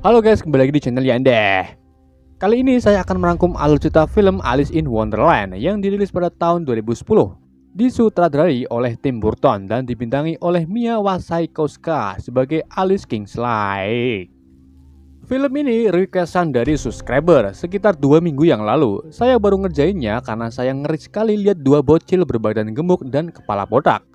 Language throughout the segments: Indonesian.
Halo guys, kembali lagi di channel Yanda. Kali ini saya akan merangkum alur cerita film Alice in Wonderland yang dirilis pada tahun 2010. Disutradarai oleh Tim Burton dan dibintangi oleh Mia Wasikowska sebagai Alice Kingsley. Film ini requestan dari subscriber sekitar 2 minggu yang lalu. Saya baru ngerjainnya karena saya ngeri sekali lihat dua bocil berbadan gemuk dan kepala botak.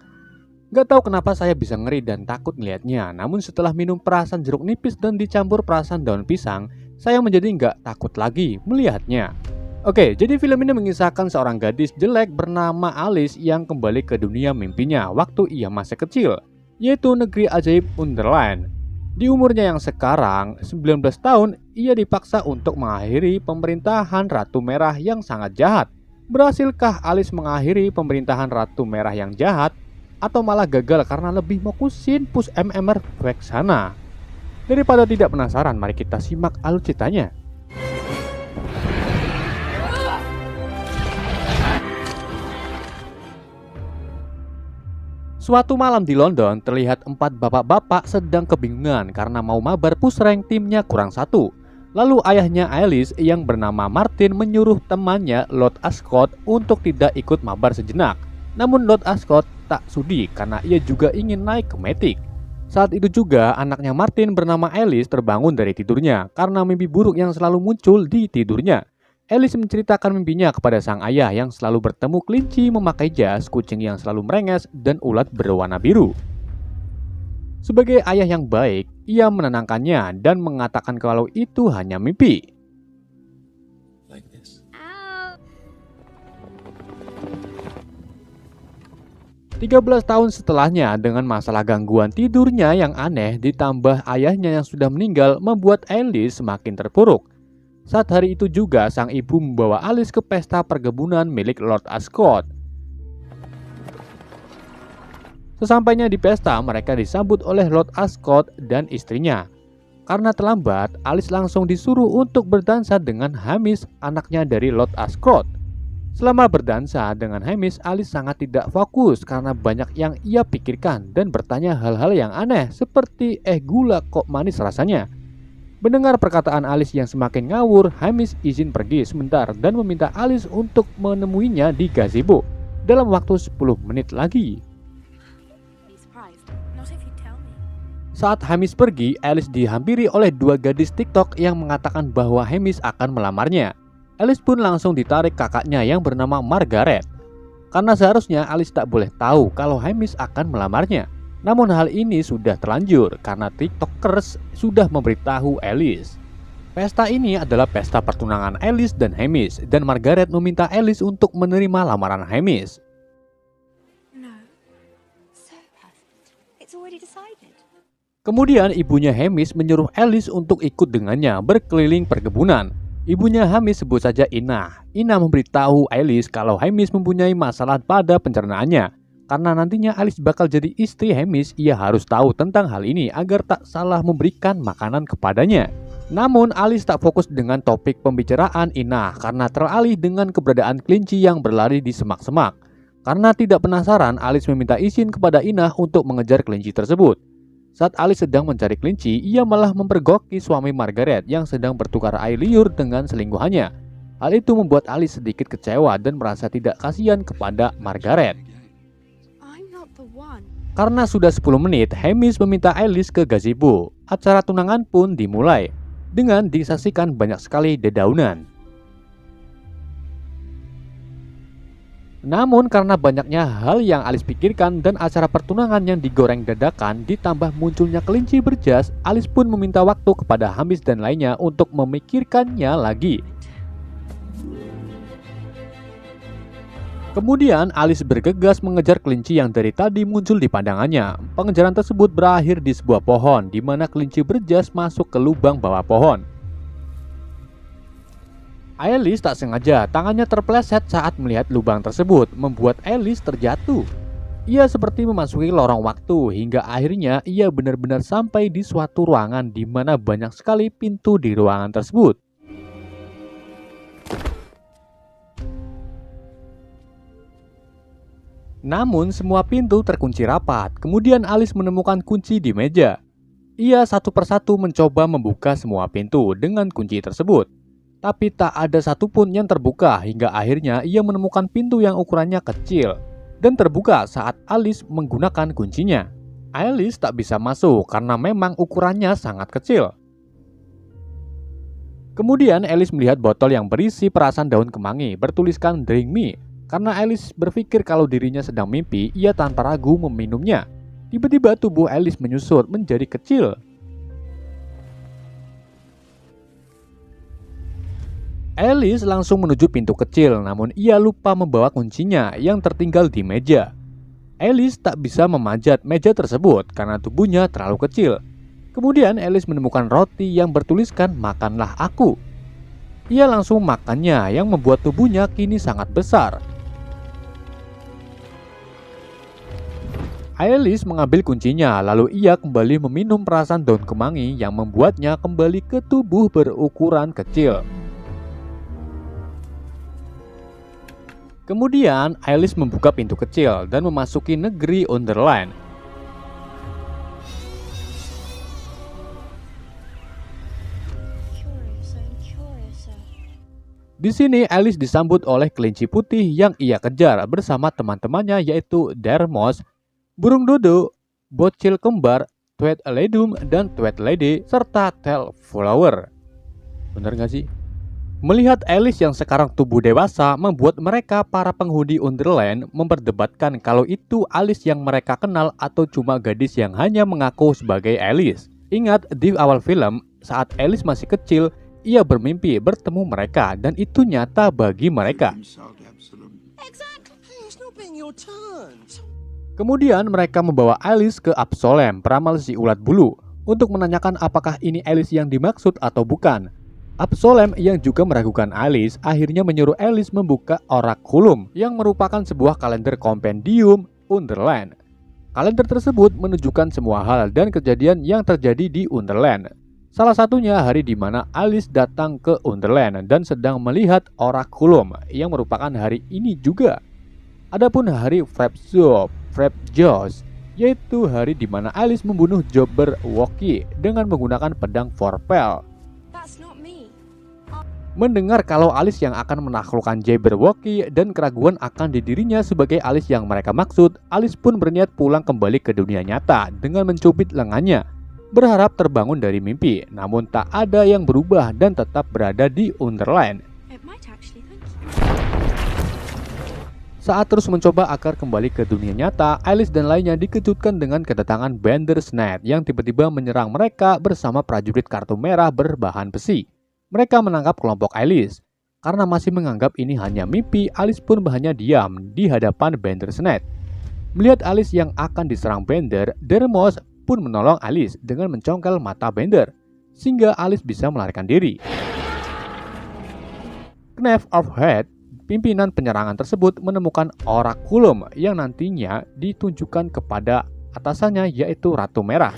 Gak tahu kenapa saya bisa ngeri dan takut melihatnya. Namun setelah minum perasan jeruk nipis dan dicampur perasan daun pisang, saya menjadi gak takut lagi melihatnya. Oke, jadi film ini mengisahkan seorang gadis jelek bernama Alice yang kembali ke dunia mimpinya waktu ia masih kecil, yaitu negeri ajaib Wonderland. Di umurnya yang sekarang 19 tahun, ia dipaksa untuk mengakhiri pemerintahan Ratu Merah yang sangat jahat. Berhasilkah Alice mengakhiri pemerintahan Ratu Merah yang jahat? Atau malah gagal karena lebih fokusin push MMR ke sana? Daripada tidak penasaran, mari kita simak alur ceritanya. Suatu malam di London, terlihat 4 bapak-bapak sedang kebingungan karena mau mabar push rank timnya kurang 1. Lalu ayahnya Alice yang bernama Martin menyuruh temannya Lord Ascot untuk tidak ikut mabar sejenak. Namun Lord Ascot tak sudi karena ia juga ingin naik ke Matic. Saat itu juga anaknya Martin bernama Alice terbangun dari tidurnya karena mimpi buruk yang selalu muncul di tidurnya. Alice menceritakan mimpinya kepada sang ayah yang selalu bertemu kelinci memakai jas, kucing yang selalu merenges, dan ulat berwarna biru. Sebagai ayah yang baik, ia menenangkannya dan mengatakan kalau itu hanya mimpi. 13 tahun setelahnya, dengan masalah gangguan tidurnya yang aneh ditambah ayahnya yang sudah meninggal membuat Alice semakin terpuruk. Saat hari itu juga sang ibu membawa Alice ke pesta perkebunan milik Lord Ascot. Sesampainya di pesta, mereka disambut oleh Lord Ascot dan istrinya. Karena terlambat, Alice langsung disuruh untuk berdansa dengan Hamish, anaknya dari Lord Ascot. Selama berdansa dengan Hamish, Alice sangat tidak fokus karena banyak yang ia pikirkan dan bertanya hal-hal yang aneh seperti gula kok manis rasanya. Mendengar perkataan Alice yang semakin ngawur, Hamish izin pergi sebentar dan meminta Alice untuk menemuinya di gazebo dalam waktu 10 menit lagi. Saat Hamish pergi, Alice dihampiri oleh 2 gadis TikTok yang mengatakan bahwa Hamish akan melamarnya. Alice pun langsung ditarik kakaknya yang bernama Margaret. Karena seharusnya Alice tak boleh tahu kalau Hamish akan melamarnya. Namun hal ini sudah terlanjur karena TikTokers sudah memberitahu Alice. Pesta ini adalah pesta pertunangan Alice dan Hamish, dan Margaret meminta Alice untuk menerima lamaran Hamish. Kemudian ibunya Hamish menyuruh Alice untuk ikut dengannya berkeliling perkebunan. Ibunya Hamish sebut saja Ina. Ina memberitahu Alice kalau Hamish mempunyai masalah pada pencernaannya. Karena nantinya Alice bakal jadi istri Hamish, ia harus tahu tentang hal ini agar tak salah memberikan makanan kepadanya. Namun Alice tak fokus dengan topik pembicaraan Ina karena teralih dengan keberadaan kelinci yang berlari di semak-semak. Karena tidak penasaran, Alice meminta izin kepada Ina untuk mengejar kelinci tersebut. Saat Alice sedang mencari kelinci, ia malah mempergoki suami Margaret yang sedang bertukar air liur dengan selingkuhannya. Hal itu membuat Alice sedikit kecewa dan merasa tidak kasihan kepada Margaret. Karena sudah 10 menit, Hamish meminta Alice ke gazebo. Acara tunangan pun dimulai dengan disaksikan banyak sekali dedaunan. Namun karena banyaknya hal yang Alice pikirkan dan acara pertunangan yang digoreng dadakan ditambah munculnya kelinci berjas, Alice pun meminta waktu kepada Hamish dan lainnya untuk memikirkannya lagi. Kemudian Alice bergegas mengejar kelinci yang dari tadi muncul di pandangannya. Pengejaran tersebut berakhir di sebuah pohon di mana kelinci berjas masuk ke lubang bawah pohon. Alice tak sengaja tangannya terpeleset saat melihat lubang tersebut, membuat Alice terjatuh. Ia seperti memasuki lorong waktu hingga akhirnya ia benar-benar sampai di suatu ruangan di mana banyak sekali pintu di ruangan tersebut. Namun semua pintu terkunci rapat. Kemudian Alice menemukan kunci di meja. Ia satu persatu mencoba membuka semua pintu dengan kunci tersebut. Tapi tak ada satupun yang terbuka hingga akhirnya ia menemukan pintu yang ukurannya kecil dan terbuka saat Alice menggunakan kuncinya. Alice tak bisa masuk karena memang ukurannya sangat kecil. Kemudian Alice melihat botol yang berisi perasan daun kemangi bertuliskan Drink Me. Karena Alice berpikir kalau dirinya sedang mimpi, ia tanpa ragu meminumnya. Tiba-tiba tubuh Alice menyusut menjadi kecil. Alice langsung menuju pintu kecil, namun ia lupa membawa kuncinya yang tertinggal di meja. Alice tak bisa memanjat meja tersebut karena tubuhnya terlalu kecil. Kemudian Alice menemukan roti yang bertuliskan "Makanlah aku". Ia langsung makannya yang membuat tubuhnya kini sangat besar. Alice mengambil kuncinya, lalu ia kembali meminum perasan daun kemangi yang membuatnya kembali ke tubuh berukuran kecil. Kemudian Alice membuka pintu kecil dan memasuki negeri Wonderland. Di sini Alice disambut oleh kelinci putih yang ia kejar bersama teman-temannya yaitu Dermos, burung dodo, bocil kembar, Tweedledum dan Tweedledy, serta Tailflower. Bener gak sih? Melihat Alice yang sekarang tubuh dewasa membuat mereka para penghuni Wonderland memperdebatkan kalau itu Alice yang mereka kenal atau cuma gadis yang hanya mengaku sebagai Alice. Ingat di awal film saat Alice masih kecil, ia bermimpi bertemu mereka dan itu nyata bagi mereka. Kemudian mereka membawa Alice ke Absolem, peramal si ulat bulu, untuk menanyakan apakah ini Alice yang dimaksud atau bukan. Absolem yang juga meragukan Alice akhirnya menyuruh Alice membuka Oraculum yang merupakan sebuah kalender kompendium Wonderland. Kalender tersebut menunjukkan semua hal dan kejadian yang terjadi di Wonderland. Salah satunya hari di mana Alice datang ke Wonderland dan sedang melihat Oraculum yang merupakan hari ini juga. Adapun hari Frapjos, yaitu hari di mana Alice membunuh Jabberwocky dengan menggunakan pedang Vorpal. Mendengar kalau Alice yang akan menaklukkan Jabberwocky dan keraguan akan dirinya sebagai Alice yang mereka maksud, Alice pun berniat pulang kembali ke dunia nyata dengan mencubit lengannya, berharap terbangun dari mimpi, namun tak ada yang berubah dan tetap berada di Wonderland. Saat terus mencoba agar kembali ke dunia nyata, Alice dan lainnya dikejutkan dengan kedatangan Bandersnatch yang tiba-tiba menyerang mereka bersama prajurit kartu merah berbahan besi. Mereka menangkap kelompok Alice. Karena masih menganggap ini hanya mimpi, Alice pun hanya diam di hadapan Bandersnatch. Melihat Alice yang akan diserang Bender, Dermos pun menolong Alice dengan mencongkel mata Bender, sehingga Alice bisa melarikan diri. Knave of Head, pimpinan penyerangan tersebut, menemukan Oraculum yang nantinya ditunjukkan kepada atasannya yaitu Ratu Merah.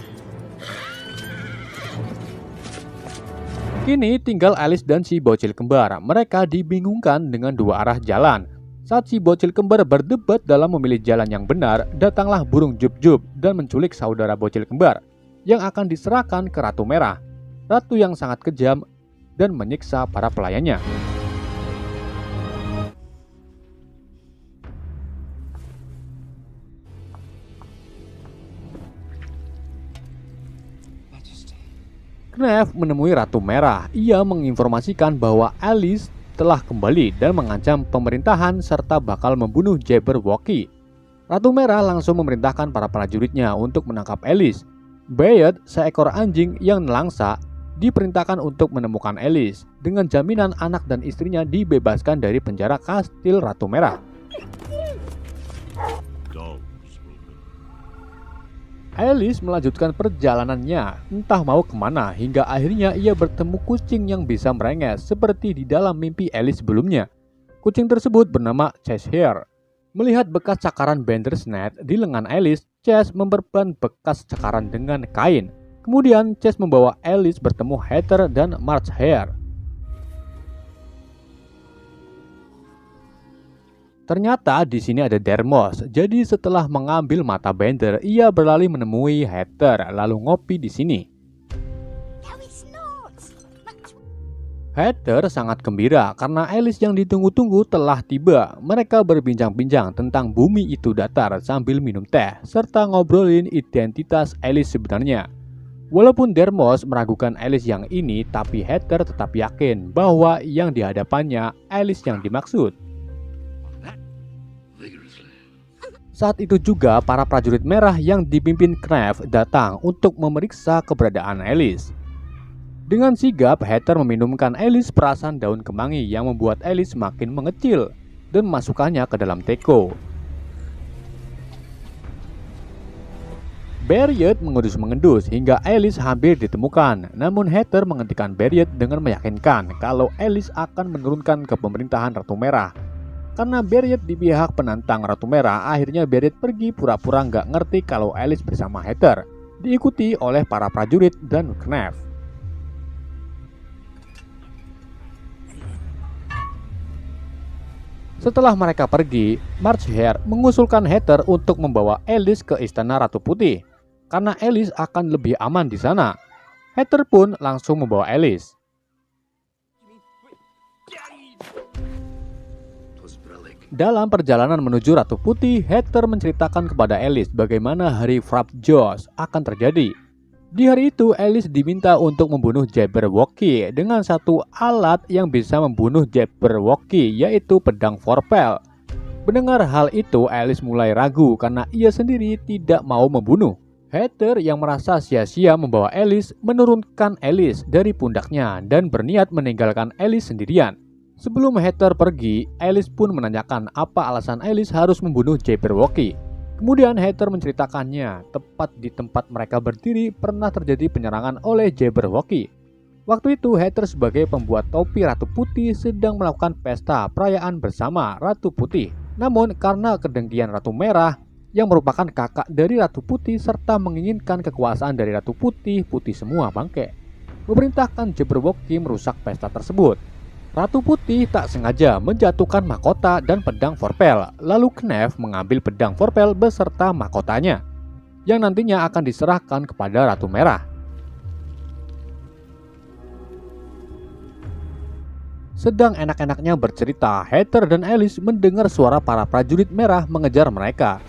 Kini tinggal Alice dan si bocil kembar. Mereka dibingungkan dengan dua arah jalan. Saat si bocil kembar berdebat dalam memilih jalan yang benar, datanglah burung Jub-Jub dan menculik saudara bocil kembar yang akan diserahkan ke Ratu Merah, ratu yang sangat kejam dan menyiksa para pelayannya. Knave menemui Ratu Merah. Ia menginformasikan bahwa Alice telah kembali dan mengancam pemerintahan serta bakal membunuh Jabberwocky. Ratu Merah langsung memerintahkan para prajuritnya untuk menangkap Alice. Bayard, seekor anjing yang nelangsa, diperintahkan untuk menemukan Alice dengan jaminan anak dan istrinya dibebaskan dari penjara kastil Ratu Merah. Alice melanjutkan perjalanannya, entah mau kemana, hingga akhirnya ia bertemu kucing yang bisa merengek seperti di dalam mimpi Alice sebelumnya. Kucing tersebut bernama Cheshire. Melihat bekas cakaran Bandersnatch di lengan Alice, Chess memperban bekas cakaran dengan kain. Kemudian Chess membawa Alice bertemu Heather dan Marchhare. Ternyata di sini ada Dermos. Jadi setelah mengambil mata Bender, ia berlari menemui Heather lalu ngopi di sini. Heather sangat gembira karena Alice yang ditunggu-tunggu telah tiba. Mereka berbincang-bincang tentang bumi itu datar sambil minum teh, serta ngobrolin identitas Alice sebenarnya. Walaupun Dermos meragukan Alice yang ini, tapi Heather tetap yakin bahwa yang dihadapannya Alice yang dimaksud. Saat itu juga para prajurit merah yang dipimpin Knef datang untuk memeriksa keberadaan Alice. Dengan sigap, Heather meminumkan Alice perasan daun kemangi yang membuat Alice makin mengecil dan memasukkannya ke dalam teko. Beryet mengendus-mengendus hingga Alice hampir ditemukan, namun Heather menghentikan Beryet dengan meyakinkan kalau Alice akan menurunkan ke pemerintahan Ratu Merah. Karena Beryet di pihak penantang Ratu Merah, akhirnya Beryet pergi pura-pura nggak ngerti kalau Alice bersama Heather, diikuti oleh para prajurit dan Knef. Setelah mereka pergi, Marchhair mengusulkan Heather untuk membawa Alice ke istana Ratu Putih, karena Alice akan lebih aman di sana. Heather pun langsung membawa Alice. Dalam perjalanan menuju Ratu Putih, Heather menceritakan kepada Alice bagaimana hari Frabjous akan terjadi. Di hari itu, Alice diminta untuk membunuh Jabberwocky dengan satu alat yang bisa membunuh Jabberwocky, yaitu pedang Vorpal. Mendengar hal itu, Alice mulai ragu karena ia sendiri tidak mau membunuh. Heather yang merasa sia-sia membawa Alice menurunkan Alice dari pundaknya dan berniat meninggalkan Alice sendirian. Sebelum Heather pergi, Alice pun menanyakan apa alasan Alice harus membunuh Jabberwocky. Kemudian Heather menceritakannya, tepat di tempat mereka berdiri pernah terjadi penyerangan oleh Jabberwocky. Waktu itu Heather sebagai pembuat topi Ratu Putih sedang melakukan pesta perayaan bersama Ratu Putih. Namun karena kedengkian Ratu Merah yang merupakan kakak dari Ratu Putih serta menginginkan kekuasaan dari Ratu Putih, putih semua bangke, memerintahkan Jabberwocky merusak pesta tersebut. Ratu Putih tak sengaja menjatuhkan mahkota dan pedang Vorpal, lalu Knef mengambil pedang Vorpal beserta mahkotanya, yang nantinya akan diserahkan kepada Ratu Merah. Sedang enak-enaknya bercerita, Heather dan Alice mendengar suara para prajurit merah mengejar mereka.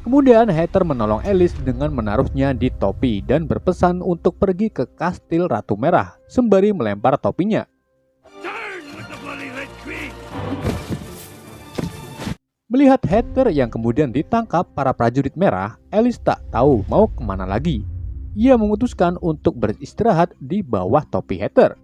Kemudian Heather menolong Alice dengan menaruhnya di topi dan berpesan untuk pergi ke kastil Ratu Merah sembari melempar topinya. Melihat Heather yang kemudian ditangkap para prajurit merah, Alice tak tahu mau kemana lagi. Ia memutuskan untuk beristirahat di bawah topi Heather.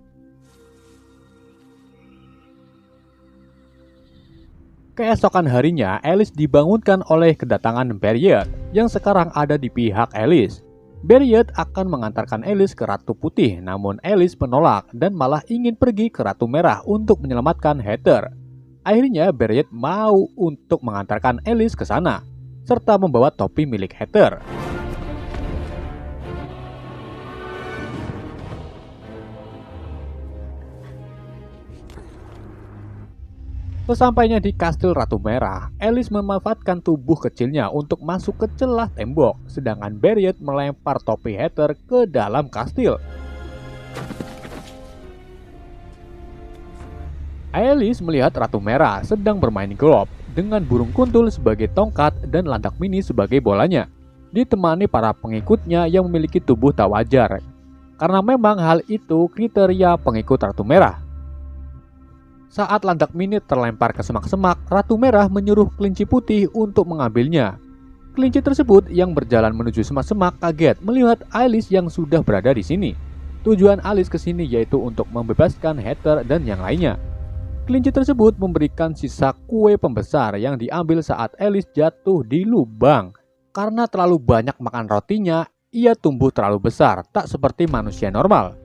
Keesokan harinya, Alice dibangunkan oleh kedatangan Beryet yang sekarang ada di pihak Alice. Beryet akan mengantarkan Alice ke Ratu Putih, namun Alice menolak dan malah ingin pergi ke Ratu Merah untuk menyelamatkan Heather. Akhirnya Beryet mau untuk mengantarkan Alice ke sana, serta membawa topi milik Heather. Sesampainya di kastil Ratu Merah, Alice memanfaatkan tubuh kecilnya untuk masuk ke celah tembok, sedangkan Beryet melempar topi Heather ke dalam kastil. Alice melihat Ratu Merah sedang bermain golf dengan burung kuntul sebagai tongkat dan landak mini sebagai bolanya, ditemani para pengikutnya yang memiliki tubuh tak wajar, karena memang hal itu kriteria pengikut Ratu Merah. Saat landak mini terlempar ke semak-semak, Ratu Merah menyuruh kelinci putih untuk mengambilnya. Kelinci tersebut yang berjalan menuju semak-semak kaget melihat Alice yang sudah berada di sini. Tujuan Alice ke sini yaitu untuk membebaskan Heather dan yang lainnya. Kelinci tersebut memberikan sisa kue pembesar yang diambil saat Alice jatuh di lubang. Karena terlalu banyak makan rotinya, ia tumbuh terlalu besar, tak seperti manusia normal.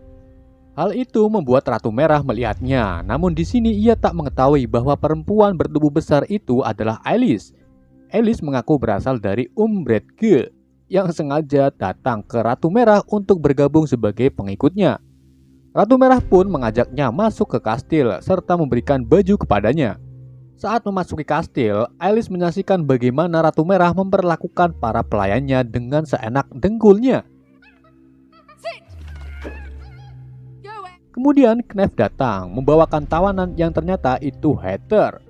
Hal itu membuat Ratu Merah melihatnya, namun di sini ia tak mengetahui bahwa perempuan bertubuh besar itu adalah Alice. Alice mengaku berasal dari Umbretke yang sengaja datang ke Ratu Merah untuk bergabung sebagai pengikutnya. Ratu Merah pun mengajaknya masuk ke kastil serta memberikan baju kepadanya. Saat memasuki kastil, Alice menyaksikan bagaimana Ratu Merah memperlakukan para pelayannya dengan seenak dengkulnya. Kemudian Knef datang membawakan tawanan yang ternyata itu Heather.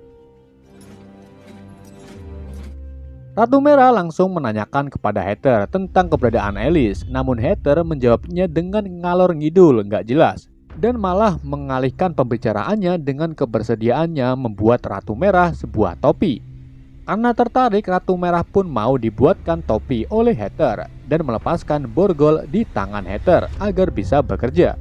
Ratu Merah langsung menanyakan kepada Heather tentang keberadaan Alice, namun Heather menjawabnya dengan ngalor ngidul nggak jelas dan malah mengalihkan pembicaraannya dengan kebersediaannya membuat Ratu Merah sebuah topi. Karena tertarik, Ratu Merah pun mau dibuatkan topi oleh Heather dan melepaskan borgol di tangan Heather agar bisa bekerja.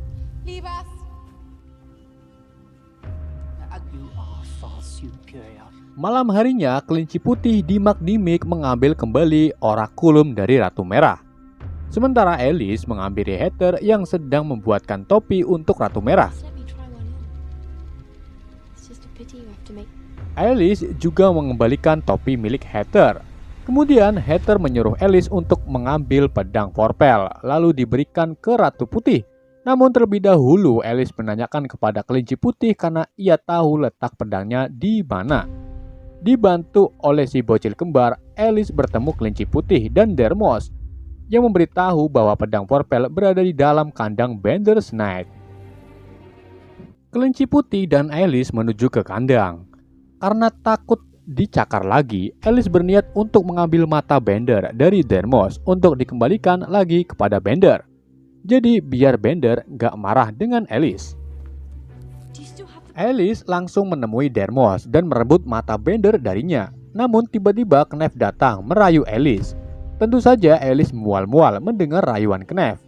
Malam harinya, kelinci putih di Magdimik mengambil kembali orakulum dari Ratu Merah. Sementara Alice menghampiri Heather yang sedang membuatkan topi untuk Ratu Merah. Alice juga mengembalikan topi milik Heather. Kemudian Heather menyuruh Alice untuk mengambil pedang Vorpal, lalu diberikan ke Ratu Putih. Namun terlebih dahulu Alice menanyakan kepada kelinci putih karena ia tahu letak pedangnya di mana. Dibantu oleh si bocil kembar, Alice bertemu kelinci putih dan Dermos yang memberitahu bahwa pedang Vorpal berada di dalam kandang Bandersnatch. Kelinci putih dan Alice menuju ke kandang. Karena takut dicakar lagi, Alice berniat untuk mengambil mata Bender dari Dermos untuk dikembalikan lagi kepada Bender. Jadi biar Bender gak marah dengan Alice. Alice langsung menemui Dermos dan merebut mata Bender darinya. Namun tiba-tiba Knef datang merayu Alice. Tentu saja Alice mual-mual mendengar rayuan Knef.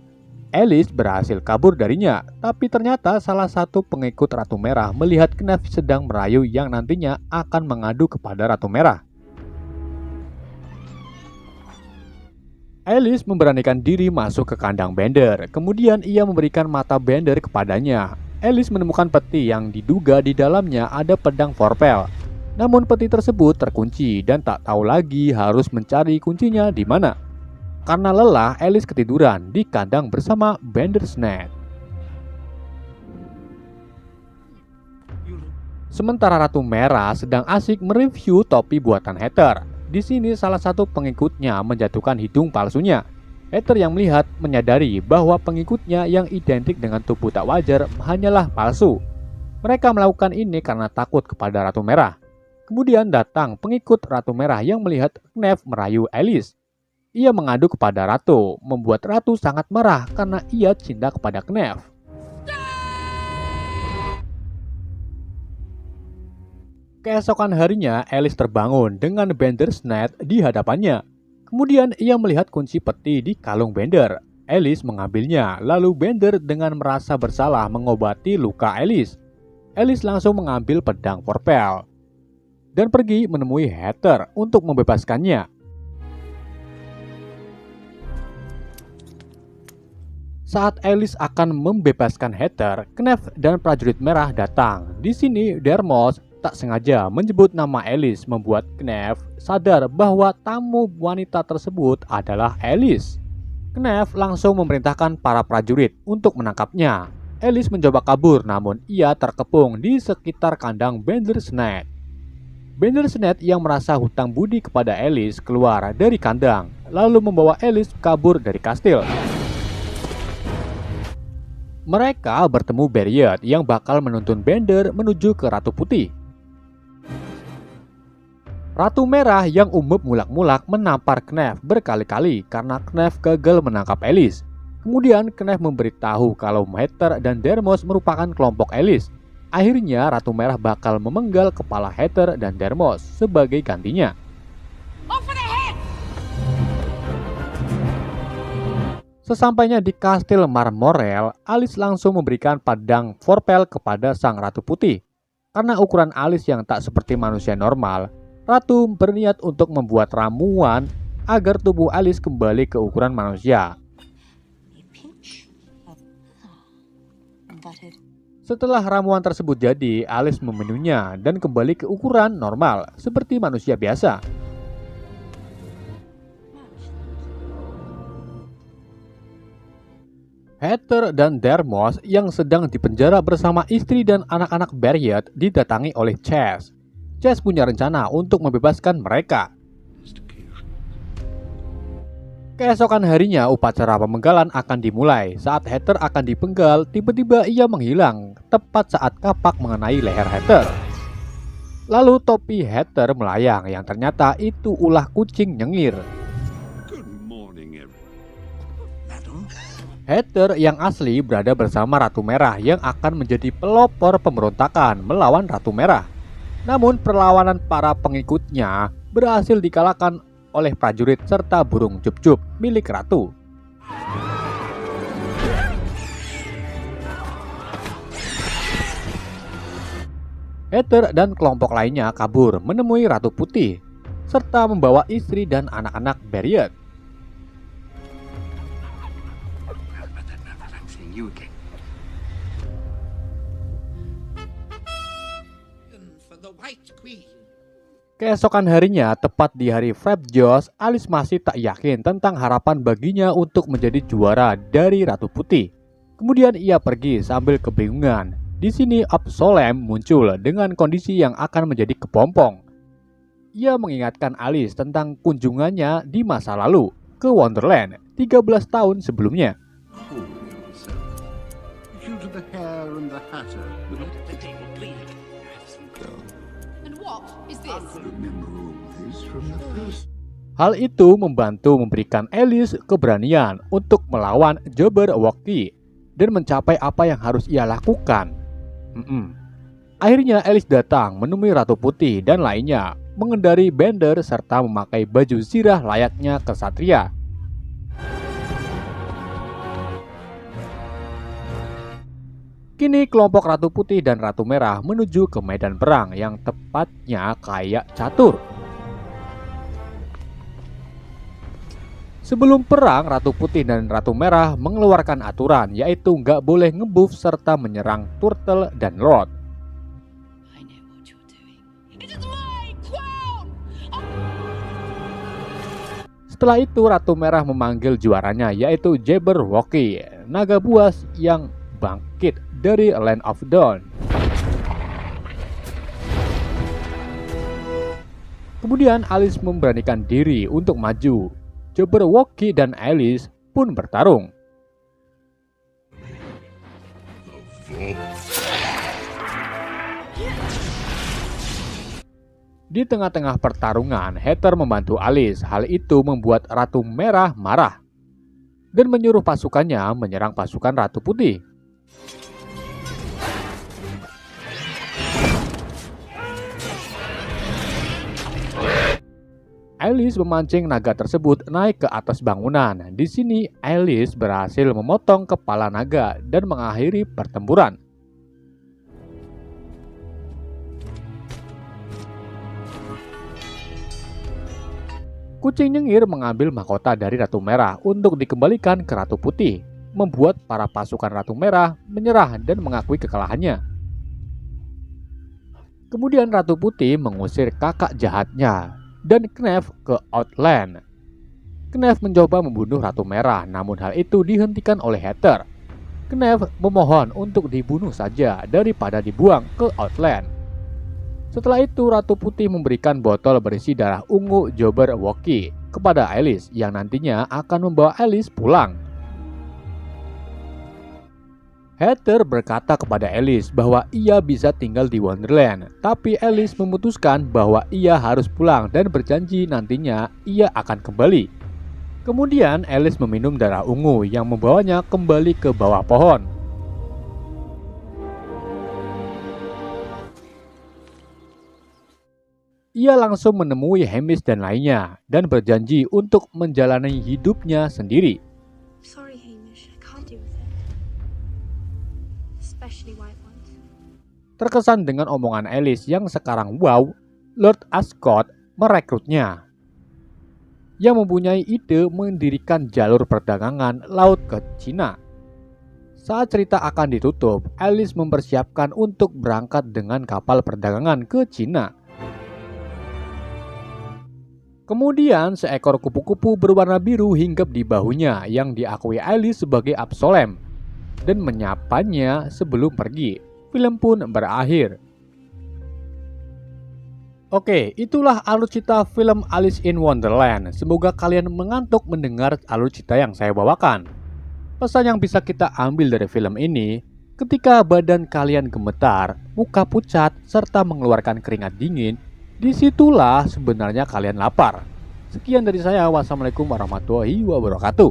Alice berhasil kabur darinya, tapi ternyata salah satu pengikut Ratu Merah melihat Knef sedang merayu yang nantinya akan mengadu kepada Ratu Merah. Alice memberanikan diri masuk ke kandang Bender, kemudian ia memberikan mata Bender kepadanya. Alice menemukan peti yang diduga di dalamnya ada pedang Vorpal. Namun peti tersebut terkunci dan tak tahu lagi harus mencari kuncinya di mana. Karena lelah, Alice ketiduran di kandang bersama Bandersnatch. Sementara Ratu Merah sedang asik mereview topi buatan Heather. Di sini salah satu pengikutnya menjatuhkan hidung palsunya. Heather yang melihat menyadari bahwa pengikutnya yang identik dengan tubuh tak wajar hanyalah palsu. Mereka melakukan ini karena takut kepada Ratu Merah. Kemudian datang pengikut Ratu Merah yang melihat Knef merayu Alice. Ia mengadu kepada Ratu, membuat Ratu sangat marah karena ia cinta kepada Knef. Keesokan harinya, Alice terbangun dengan Bandersnatch di hadapannya. Kemudian ia melihat kunci peti di kalung Bender. Alice mengambilnya, lalu Bender dengan merasa bersalah mengobati luka Alice. Alice langsung mengambil pedang Vorpal dan pergi menemui Heather untuk membebaskannya. Saat Alice akan membebaskan Heather, Knef dan prajurit merah datang. Di sini Dermos tak sengaja menyebut nama Alice, membuat Knef sadar bahwa tamu wanita tersebut adalah Alice. Knef langsung memerintahkan para prajurit untuk menangkapnya. Alice mencoba kabur, namun ia terkepung di sekitar kandang Bandersnatch. Bandersnatch yang merasa hutang budi kepada Alice keluar dari kandang, lalu membawa Alice kabur dari kastil. Mereka bertemu Beriot yang bakal menuntun Bender menuju ke Ratu Putih. Ratu Merah yang umup mulak-mulak menampar Knef berkali-kali karena Knef gagal menangkap Alice. Kemudian Knef memberitahu kalau Heather dan Dermos merupakan kelompok Alice. Akhirnya Ratu Merah bakal memenggal kepala Heather dan Dermos sebagai gantinya. Sesampainya di kastil Marmorel, Alice langsung memberikan pedang Vorpal kepada sang Ratu Putih. Karena ukuran Alice yang tak seperti manusia normal, Ratu berniat untuk membuat ramuan agar tubuh Alice kembali ke ukuran manusia. Setelah ramuan tersebut jadi, Alice meminumnya dan kembali ke ukuran normal seperti manusia biasa. Heather dan Dermos yang sedang dipenjara bersama istri dan anak-anak Beriot didatangi oleh Chess. Chess punya rencana untuk membebaskan mereka. Keesokan harinya, upacara pemenggalan akan dimulai. Saat Heather akan dipenggal, tiba-tiba ia menghilang, tepat saat kapak mengenai leher Heather. Lalu topi Heather melayang, yang ternyata itu ulah kucing nyengir. Heather yang asli berada bersama Ratu Merah yang akan menjadi pelopor pemberontakan melawan Ratu Merah. Namun perlawanan para pengikutnya berhasil dikalahkan oleh prajurit serta burung cup-cup milik ratu. Heather dan kelompok lainnya kabur menemui Ratu Putih serta membawa istri dan anak-anak Beriet. Keesokan harinya, tepat di hari Frapjot, Alice masih tak yakin tentang harapan baginya untuk menjadi juara dari Ratu Putih. Kemudian ia pergi sambil kebingungan. Di sini Absolem muncul dengan kondisi yang akan menjadi kepompong. Ia mengingatkan Alice tentang kunjungannya di masa lalu ke Wonderland 13 tahun sebelumnya. Hal itu membantu memberikan Alice keberanian untuk melawan Jabberwocky dan mencapai apa yang harus ia lakukan. Akhirnya Alice datang menemui Ratu Putih dan lainnya, mengendari Bender serta memakai baju zirah layaknya kesatria. Kini kelompok Ratu Putih dan Ratu Merah menuju ke medan perang yang tepatnya kayak catur. Sebelum perang, Ratu Putih dan Ratu Merah mengeluarkan aturan, yaitu nggak boleh ngebuff serta menyerang Turtle dan Lord. Setelah itu Ratu Merah memanggil juaranya, yaitu Jabberwocky, naga buas yang bangkit dari Land of Dawn. Kemudian Alice memberanikan diri untuk maju. Jabberwocky dan Alice pun bertarung. Di tengah-tengah pertarungan, Heather membantu Alice. Hal itu membuat Ratu Merah marah dan menyuruh pasukannya menyerang pasukan Ratu Putih. Alice memancing naga tersebut naik ke atas bangunan. Di sini Alice berhasil memotong kepala naga dan mengakhiri pertempuran. Kucing nyengir mengambil mahkota dari Ratu Merah untuk dikembalikan ke Ratu Putih, membuat para pasukan Ratu Merah menyerah dan mengakui kekalahannya. Kemudian Ratu Putih mengusir kakak jahatnya dan Knef ke Outland. Knef mencoba membunuh Ratu Merah, namun hal itu dihentikan oleh Heather. Knef memohon untuk dibunuh saja daripada dibuang ke Outland. Setelah itu Ratu Putih memberikan botol berisi darah ungu Jabberwocky kepada Alice yang nantinya akan membawa Alice pulang. Heather berkata kepada Alice bahwa ia bisa tinggal di Wonderland, tapi Alice memutuskan bahwa ia harus pulang dan berjanji nantinya ia akan kembali. Kemudian Alice meminum darah ungu yang membawanya kembali ke bawah pohon. Ia langsung menemui Hamish dan lainnya dan berjanji untuk menjalani hidupnya sendiri. Terkesan dengan omongan Alice yang sekarang wow, Lord Ascot merekrutnya, yang mempunyai ide mendirikan jalur perdagangan laut ke Cina. Saat cerita akan ditutup, Alice mempersiapkan untuk berangkat dengan kapal perdagangan ke Cina. Kemudian seekor kupu-kupu berwarna biru hinggap di bahunya yang diakui Alice sebagai Absolem dan menyapanya sebelum pergi. Film pun berakhir. Oke, itulah alur cerita film Alice in Wonderland. Semoga kalian mengantuk mendengar alur cerita yang saya bawakan. Pesan yang bisa kita ambil dari film ini, ketika badan kalian gemetar, muka pucat, serta mengeluarkan keringat dingin, disitulah sebenarnya kalian lapar. Sekian dari saya. Wassalamualaikum warahmatullahi wabarakatuh.